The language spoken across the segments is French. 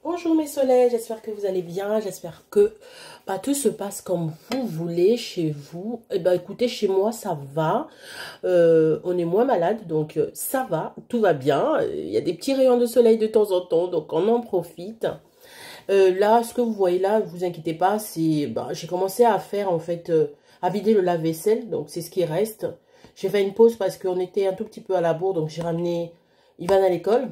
Bonjour mes soleils, j'espère que vous allez bien, j'espère que tout se passe comme vous voulez chez vous. Eh ben écoutez, chez moi ça va, on est moins malade, donc ça va, tout va bien. Il y a des petits rayons de soleil de temps en temps, donc on en profite. Là, ce que vous voyez là, vous inquiétez pas, c'est, j'ai commencé à faire en fait, à vider le lave-vaisselle, donc c'est ce qui reste. J'ai fait une pause parce qu'on était un tout petit peu à la bourre, donc j'ai ramené Ivan à l'école.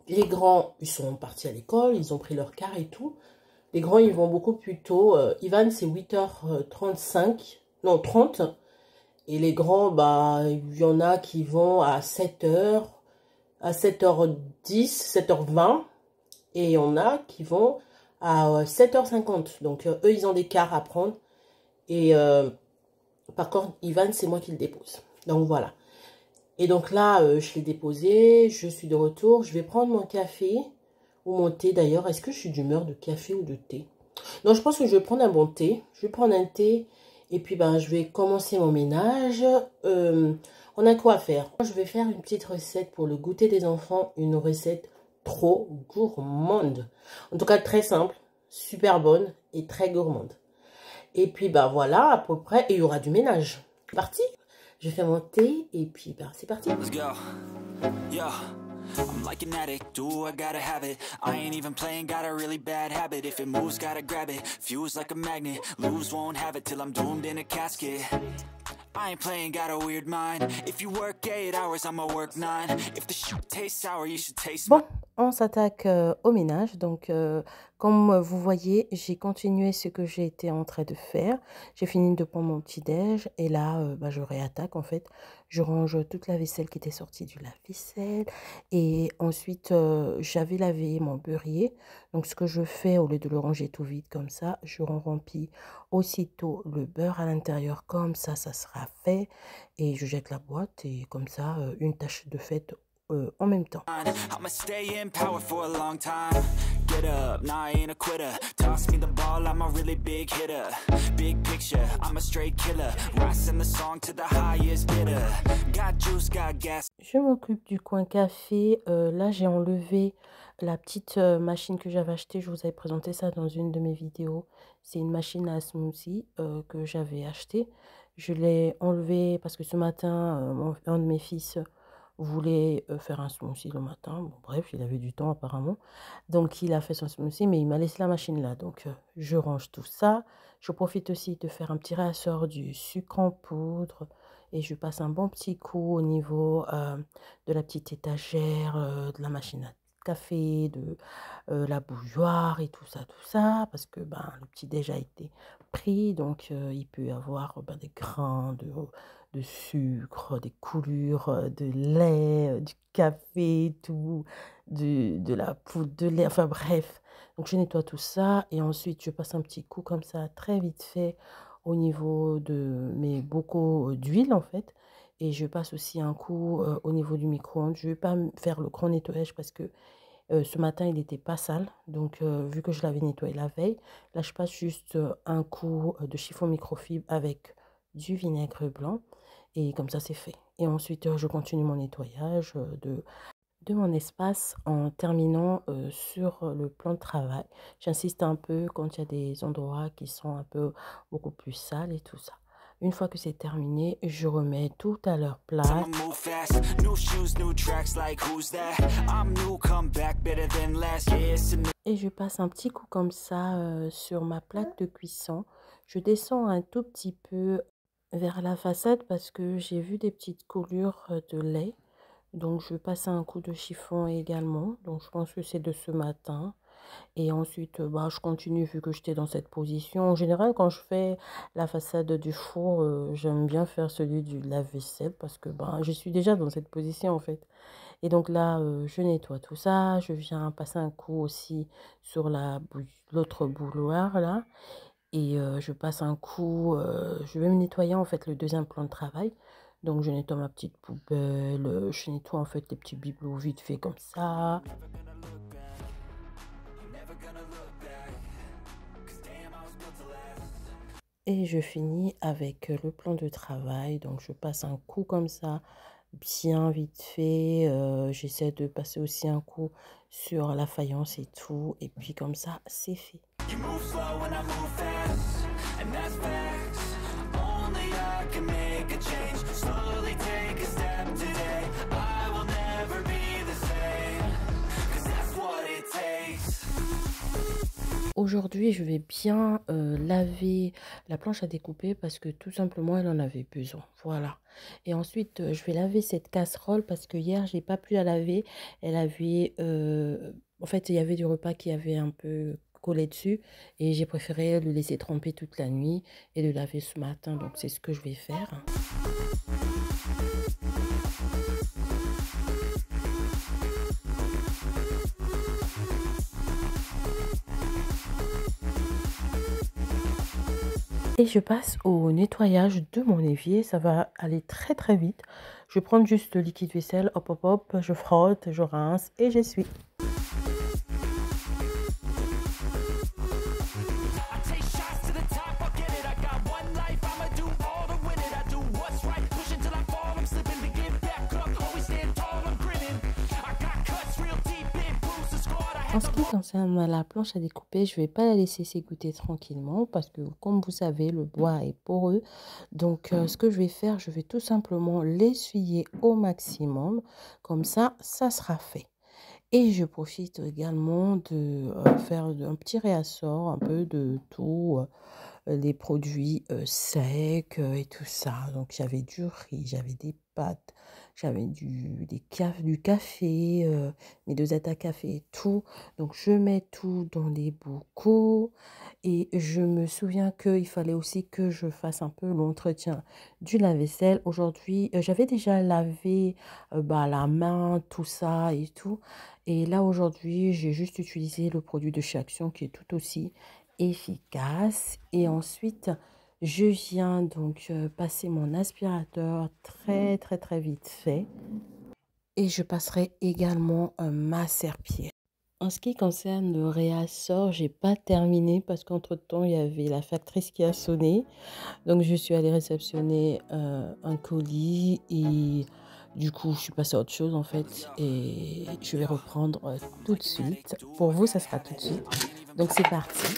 Les grands, ils sont partis à l'école, ils ont pris leur car et tout. Les grands, ils vont beaucoup plus tôt. Ivan, c'est 8h35, non 30. Et les grands, il y en a qui vont à 7h, à 7h10, 7h20. Et il y en a qui vont à 7h50. Donc, eux, ils ont des cars à prendre. Et par contre, Ivan, c'est moi qui le dépose. Donc, voilà. Et donc là, je l'ai déposé, je suis de retour. Je vais prendre mon café ou mon thé d'ailleurs. Est-ce que je suis d'humeur de café ou de thé? Non, je pense que je vais prendre un bon thé. Je vais prendre un thé et puis je vais commencer mon ménage. On a quoi à faire? Je vais faire une petite recette pour le goûter des enfants. Une recette trop gourmande. En tout cas, très simple, super bonne et très gourmande. Et puis, voilà, à peu près. Et il y aura du ménage. C'est parti! Je fais mon thé et puis c'est parti. Let's go. Yeah. I'm like an addict, do I gotta have it. I ain't even playing, got a really bad habit. If it moves, gotta grab it. Fuse like a magnet, lose, won't have it till I'm doomed in a casket. I ain't playing, got a weird mind. If you work 8 hours, I'ma work 9. If the shoot tastes sour, you should taste. Bon, on s'attaque au ménage. Donc, comme vous voyez, j'ai continué ce que j'ai été en train de faire. J'ai fini de prendre mon petit déj et là, je réattaque en fait. Je range toute la vaisselle qui était sortie du lave-vaisselle et ensuite, j'avais lavé mon beurrier. Donc, ce que je fais, au lieu de le ranger tout vide comme ça, je remplis aussitôt le beurre à l'intérieur. Comme ça sera fait et je jette la boîte et comme ça, une tâche de fait en même temps. Je m'occupe du coin café. Là, j'ai enlevé la petite machine que j'avais achetée. Je vous avais présenté ça dans une de mes vidéos. C'est une machine à smoothie que j'avais achetée. Je l'ai enlevée parce que ce matin, un de mes fils voulait faire un smoothie le matin. Bon, bref, il avait du temps apparemment. Donc, il a fait son smoothie, mais il m'a laissé la machine là. Donc, je range tout ça. Je profite aussi de faire un petit réassort du sucre en poudre. Et je passe un bon petit coup au niveau de la petite étagère, de la machine à café, de la bouilloire et tout ça. Parce que le petit déj a été pris. Donc, il peut y avoir des grains de sucre, des coulures, de lait, du café, tout, de la poudre de lait, enfin bref. Donc je nettoie tout ça et ensuite je passe un petit coup comme ça, très vite fait, au niveau de mes bocaux d'huile en fait. Et je passe aussi un coup au niveau du micro-ondes. Je ne vais pas faire le grand nettoyage parce que ce matin, il n'était pas sale. Donc, vu que je l'avais nettoyé la veille, là, je passe juste un coup de chiffon microfibre avec du vinaigre blanc. Et comme ça, c'est fait. Et ensuite, je continue mon nettoyage de mon espace en terminant sur le plan de travail. J'insiste un peu quand il y a des endroits qui sont un peu beaucoup plus sales et tout ça. Une fois que c'est terminé, je remets tout à leur place. Et je passe un petit coup comme ça sur ma plaque de cuisson. Je descends un tout petit peu vers la façade parce que j'ai vu des petites coulures de lait. Donc, je vais passer un coup de chiffon également. Donc, je pense que c'est de ce matin. Et ensuite, je continue vu que j'étais dans cette position. En général, quand je fais la façade du four, j'aime bien faire celui du lave-vaisselle parce que je suis déjà dans cette position en fait. Et donc là, je nettoie tout ça. Je viens passer un coup aussi sur l'autre bouilloire là. Et je passe un coup, je vais me nettoyer en fait le deuxième plan de travail. Donc je nettoie ma petite poubelle, je nettoie en fait les petits bibelots vite fait comme ça. Et je finis avec le plan de travail. Donc je passe un coup comme ça bien vite fait. J'essaie de passer aussi un coup sur la faïence et tout. Et puis comme ça, c'est fait. You move slow and I move fast, and that's facts. Only I can make a change. Slowly take a step today. I will never be the same, 'cause that's what it takes. Aujourd'hui, je vais bien laver la planche à découper parce que tout simplement, elle en avait besoin. Voilà. Et ensuite, je vais laver cette casserole parce que hier, j'ai pas pu la laver. Elle avait, en fait, il y avait du repas qui avait un peu collé dessus et j'ai préféré le laisser tremper toute la nuit et le laver ce matin. Donc, c'est ce que je vais faire. Et je passe au nettoyage de mon évier, ça va aller très très vite. Je prends juste le liquide vaisselle, hop hop hop, je frotte, je rince et j'essuie. En ce qui concerne la planche à découper, je ne vais pas la laisser s'égoutter tranquillement parce que, comme vous savez, le bois est poreux. Donc, ce que je vais faire, je vais tout simplement l'essuyer au maximum. Comme ça sera fait. Et je profite également de faire un petit réassort, un peu de tout, les produits secs et tout ça. Donc, j'avais du riz, j'avais des pâtes, j'avais du café, mes dosettes à café et tout. Donc, je mets tout dans les bocaux. Et je me souviens qu'il fallait aussi que je fasse un peu l'entretien du lave-vaisselle. Aujourd'hui, j'avais déjà lavé la main, tout ça et tout. Et là, aujourd'hui, j'ai juste utilisé le produit de chez Action qui est tout aussi efficace. Et ensuite, je viens donc passer mon aspirateur très, très, très vite fait. Et je passerai également ma serpillière. En ce qui concerne le réassort, j'ai pas terminé parce qu'entre-temps, il y avait la factrice qui a sonné. Donc, je suis allée réceptionner un colis et du coup, je suis passée à autre chose en fait. Et je vais reprendre tout de suite. Pour vous, ça sera tout de suite. Donc, c'est parti.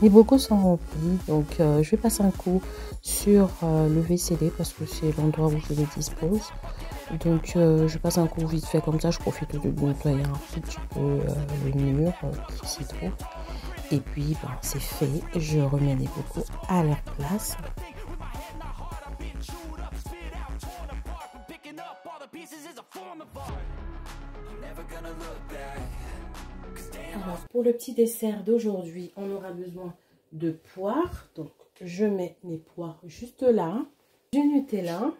Les bocaux sont remplis, donc je vais passer un coup sur le WC parce que c'est l'endroit où je les dispose. Donc je passe un coup vite fait comme ça, je profite de nettoyer un tout petit peu le mur qui s'y trouve. Et puis c'est fait, je remets les bocaux à leur place. Alors, pour le petit dessert d'aujourd'hui, on aura besoin de poires. Donc, je mets mes poires juste là. Du Nutella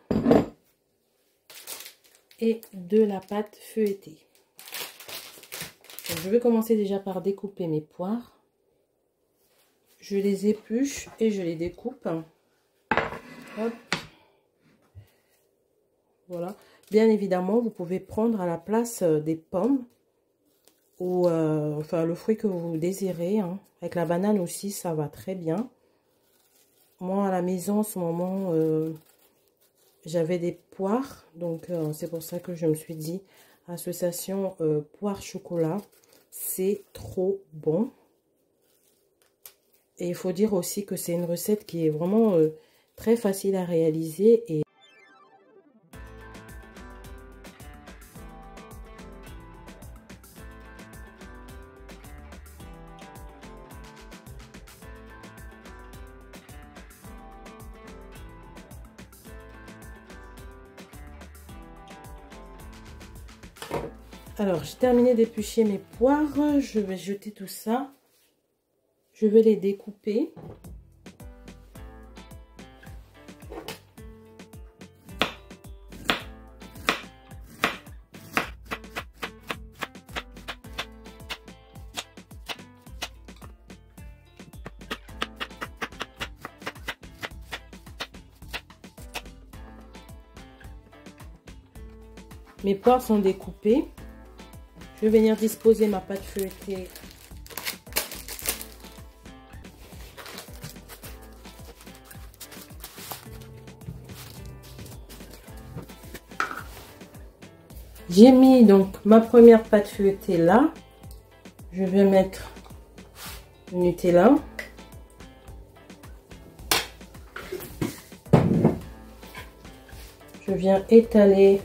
et de la pâte feuilletée. Donc, je vais commencer déjà par découper mes poires. Je les épluche et je les découpe. Hop. Voilà. Bien évidemment, vous pouvez prendre à la place des pommes. Ou enfin le fruit que vous désirez, hein. Avec la banane aussi ça va très bien. Moi à la maison en ce moment j'avais des poires, donc c'est pour ça que je me suis dit association poire chocolat, c'est trop bon. Et il faut dire aussi que c'est une recette qui est vraiment Très facile à réaliser et alors, j'ai terminé d'éplucher mes poires. Je vais jeter tout ça. Je vais les découper. Mes poires sont découpées. Je vais venir disposer ma pâte feuilletée. J'ai mis donc ma première pâte feuilletée là. Je vais mettre le Nutella. Je viens étaler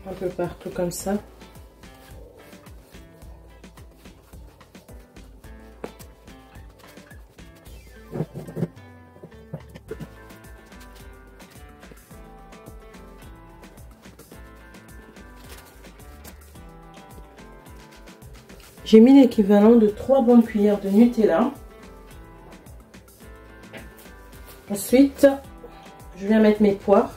un peu partout comme ça. J'ai mis l'équivalent de 3 bonnes cuillères de Nutella. Ensuite, je viens mettre mes poires.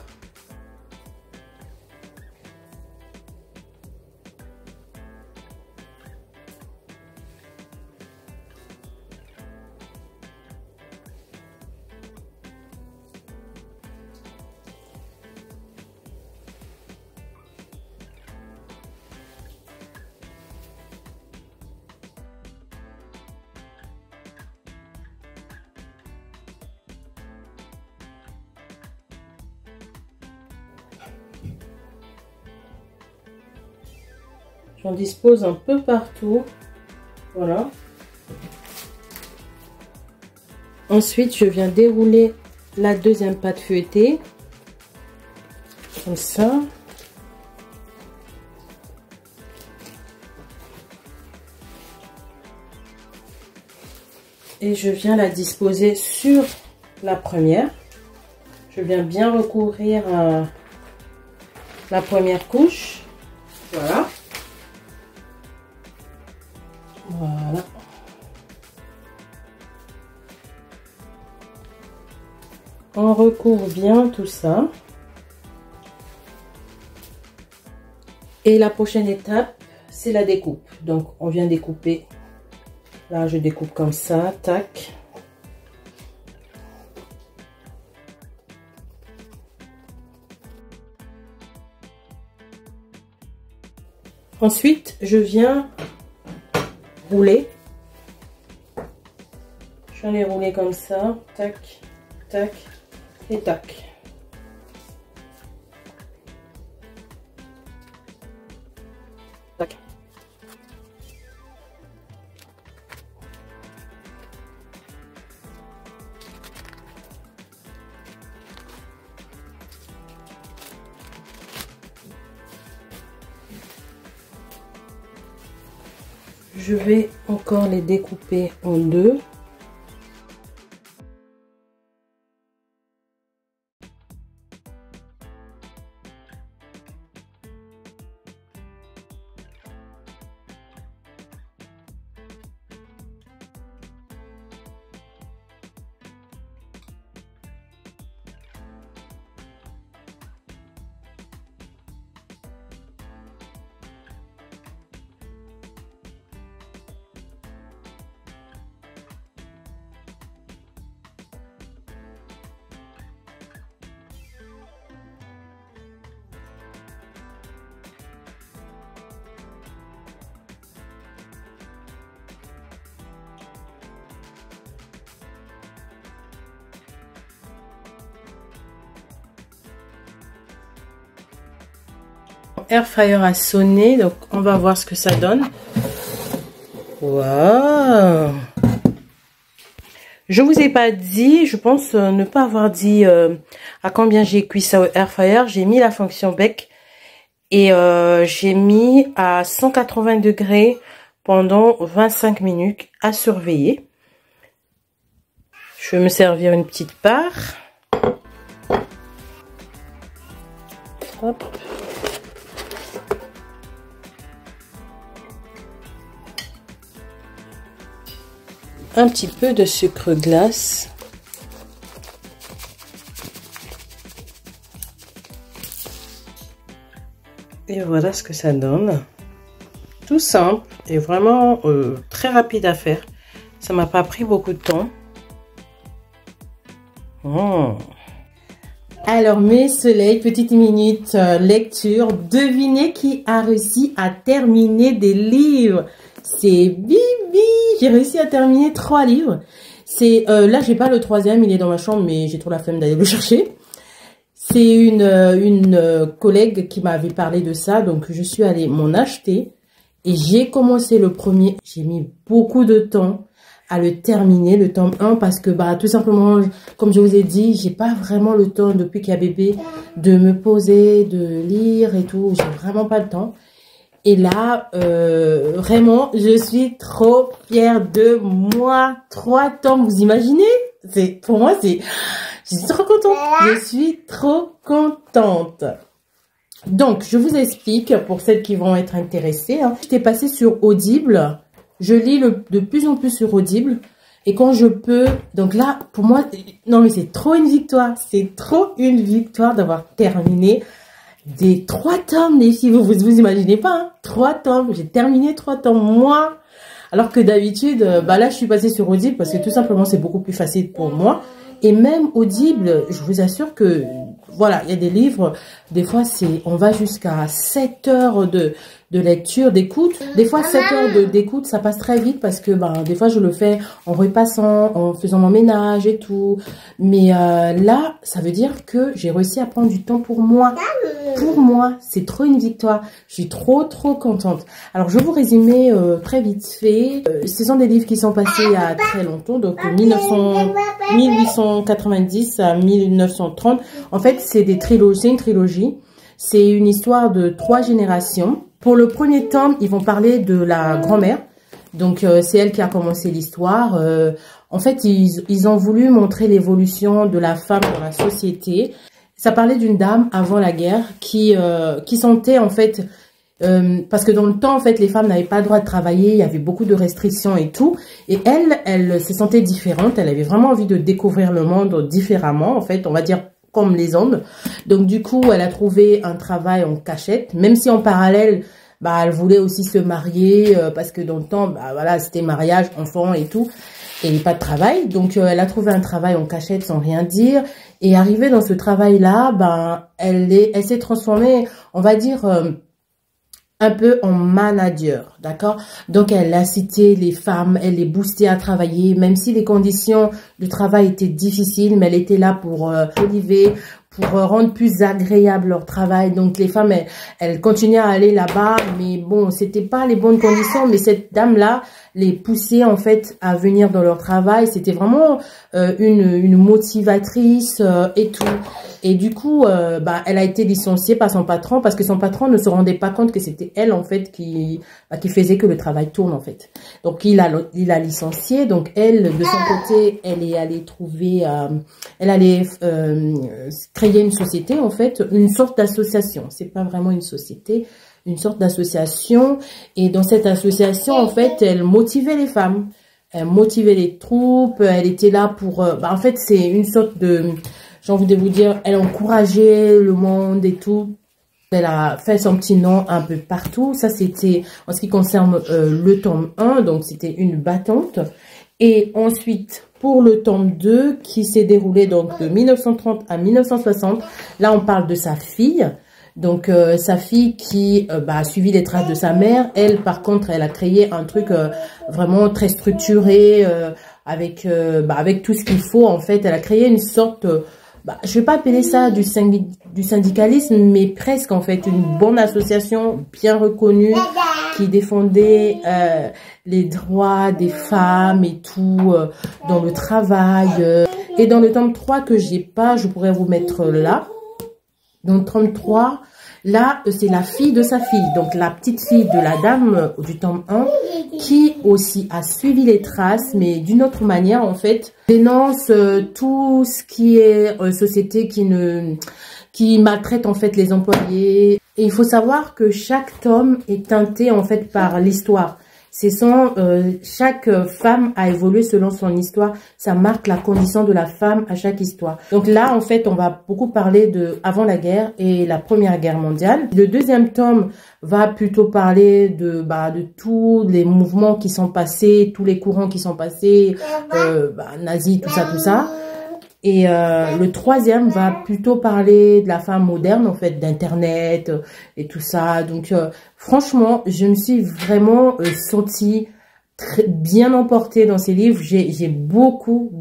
J'en dispose un peu partout. Voilà. Ensuite, je viens dérouler la deuxième pâte feuilletée. Comme ça. Et je viens la disposer sur la première. Je viens bien recouvrir la première couche. Voilà. Voilà. On recouvre bien tout ça. Et la prochaine étape, c'est la découpe. Donc, on vient découper. Là, je découpe comme ça. Tac. Ensuite, je viens rouler. J'en ai roulé comme ça. Tac, tac et tac. Tac. Je vais encore les découper en deux. Air fryer a sonné, donc on va voir ce que ça donne. Waouh! Je vous ai pas dit, je pense ne pas avoir dit à combien j'ai cuit ça au air fryer. J'ai mis la fonction bec et j'ai mis à 180 degrés pendant 25 minutes à surveiller. Je vais me servir une petite part. Hop. Un petit peu de sucre glace. Et voilà ce que ça donne. Tout simple et vraiment très rapide à faire. Ça m'a pas pris beaucoup de temps. Alors mes soleils, petite minute lecture. Devinez qui a réussi à terminer des livres. C'est Bibi. J'ai réussi à terminer 3 livres. C'est là, j'ai pas le 3e, il est dans ma chambre, mais j'ai trop la flemme d'aller le chercher. C'est une collègue qui m'avait parlé de ça, donc je suis allée m'en acheter et j'ai commencé le premier. J'ai mis beaucoup de temps à le terminer, le tome 1, parce que bah tout simplement, comme je vous ai dit, j'ai pas vraiment le temps depuis qu'il y a bébé de me poser, de lire et tout. J'ai vraiment pas le temps. Et là, vraiment, je suis trop fière de moi. 3 tomes, vous imaginez? Pour moi, je suis trop contente. Je suis trop contente. Donc, je vous explique pour celles qui vont être intéressées. J'étais passée sur Audible. Je lis de plus en plus sur Audible. Et quand je peux... Donc là, pour moi... Non, mais c'est trop une victoire. C'est trop une victoire d'avoir terminé des 3 tomes, les filles. Vous imaginez pas, hein? 3 tomes. J'ai terminé 3 tomes, moi. Alors que d'habitude, bah là, je suis passée sur Audible parce que tout simplement, c'est beaucoup plus facile pour moi. Et même Audible, je vous assure que, voilà, il y a des livres, des fois, on va jusqu'à 7 heures de lecture, d'écoute. Des fois, 7 heures d'écoute, ça passe très vite parce que, ben, des fois, je le fais en repassant, en faisant mon ménage et tout. Mais là, ça veut dire que j'ai réussi à prendre du temps pour moi. Pour moi, c'est trop une victoire. Je suis trop contente. Alors, je vais vous résumer très vite fait. Ce sont des livres qui sont passés il y a très longtemps, donc 1890 à 1930. En fait, c'est une trilogie. C'est une histoire de 3 générations. Pour le premier tome, ils vont parler de la grand-mère. Donc, c'est elle qui a commencé l'histoire. En fait, ils ont voulu montrer l'évolution de la femme dans la société. Ça parlait d'une dame avant la guerre qui sentait, en fait, parce que dans le temps, en fait, les femmes n'avaient pas le droit de travailler. Il y avait beaucoup de restrictions et tout. Et elle se sentait différente. Elle avait vraiment envie de découvrir le monde différemment, en fait, on va dire comme les hommes. Donc, du coup, elle a trouvé un travail en cachette, même si en parallèle, bah, elle voulait aussi se marier parce que dans le temps, bah, voilà, c'était mariage, enfant et tout, et pas de travail. Donc, elle a trouvé un travail en cachette sans rien dire. Et arrivée dans ce travail-là, ben, elle s'est transformée, on va dire, un peu en manager, d'accord? Donc, elle a cité les femmes, elle les boostait à travailler, même si les conditions de travail étaient difficiles, mais elle était là pour oliver, pour rendre plus agréable leur travail. Donc, les femmes, elles continuaient à aller là-bas, mais bon, c'était pas les bonnes conditions, mais cette dame-là les poussait, en fait, à venir dans leur travail. C'était vraiment une motivatrice et tout. Et du coup, bah, elle a été licenciée par son patron parce que son patron ne se rendait pas compte que c'était elle, en fait, qui faisait que le travail tourne, en fait. Donc, il a licencié. Donc, elle, de son côté, elle est allée trouver... elle allait créer une société, en fait, une sorte d'association. C'est pas vraiment une société, une sorte d'association. Et dans cette association, en fait, elle motivait les femmes. Elle motivait les troupes. Elle était là pour... bah, en fait, c'est une sorte de... J'ai envie de vous dire, elle encourageait le monde et tout. Elle a fait son petit nom un peu partout. Ça, c'était en ce qui concerne le tome 1. Donc, c'était une battante. Et ensuite, pour le tome 2, qui s'est déroulé donc de 1930 à 1960, là, on parle de sa fille. Donc, sa fille qui a suivi les traces de sa mère. Elle, par contre, elle a créé un truc vraiment très structuré avec tout ce qu'il faut. En fait, elle a créé une sorte... je vais pas appeler ça du syndicalisme, mais presque en fait une bonne association bien reconnue qui défendait les droits des femmes et tout, dans le travail. Et dans le tome 3 que j'ai pas, je pourrais vous mettre là. Dans le tome 3, là, c'est la fille de sa fille. Donc, la petite fille de la dame du tome 1 qui aussi a suivi les traces, mais d'une autre manière, en fait, dénonce tout ce qui est société qui maltraite, en fait, les employés. Et il faut savoir que chaque tome est teinté, en fait, par l'histoire. Chaque femme a évolué selon son histoire. Ça marque la condition de la femme à chaque histoire. Donc là, en fait, on va beaucoup parler de avant la guerre et la Première Guerre mondiale. Le deuxième tome va plutôt parler de tous les mouvements qui sont passés, tous les courants qui sont passés, nazis, tout ça. Et le troisième va plutôt parler de la femme moderne, en fait, d'Internet et tout ça. Donc, franchement, je me suis vraiment sentie bien emportée dans ces livres. J'ai beaucoup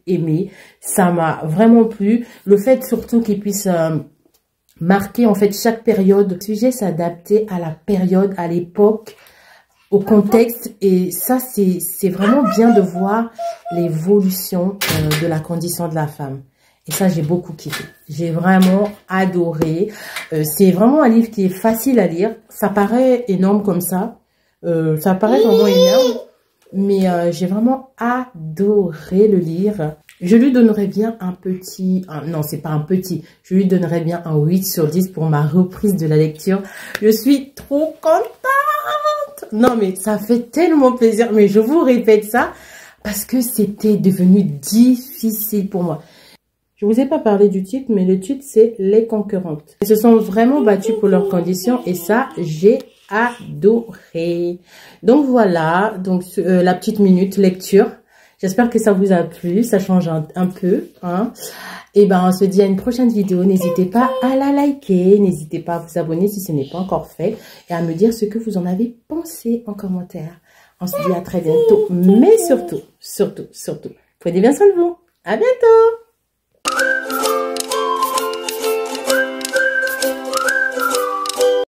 aimé. Ça m'a vraiment plu. Le fait surtout qu'ils puissent marquer, en fait, chaque période. Le sujet s'adapter à la période, à l'époque, au contexte, et ça c'est vraiment bien de voir l'évolution de la condition de la femme. Et ça, j'ai beaucoup kiffé. J'ai vraiment adoré. C'est vraiment un livre qui est facile à lire. Ça paraît énorme comme ça. Ça paraît vraiment énorme. Mais j'ai vraiment adoré le lire. Je lui donnerais bien un petit... non, c'est pas un petit. Je lui donnerais bien un 8 sur 10 pour ma reprise de la lecture. Je suis trop contente. Non, mais ça fait tellement plaisir. Mais je vous répète ça parce que c'était devenu difficile pour moi. Je vous ai pas parlé du titre, mais le titre, c'est Les Conquérantes. Elles se sont vraiment battues pour leurs conditions et ça, j'ai adoré. Donc voilà, donc la petite minute lecture. J'espère que ça vous a plu, ça change un peu. Hein. Et ben, on se dit à une prochaine vidéo. N'hésitez pas à la liker, n'hésitez pas à vous abonner si ce n'est pas encore fait et à me dire ce que vous en avez pensé en commentaire. On se dit à très bientôt, mais surtout, prenez bien soin de vous. À bientôt.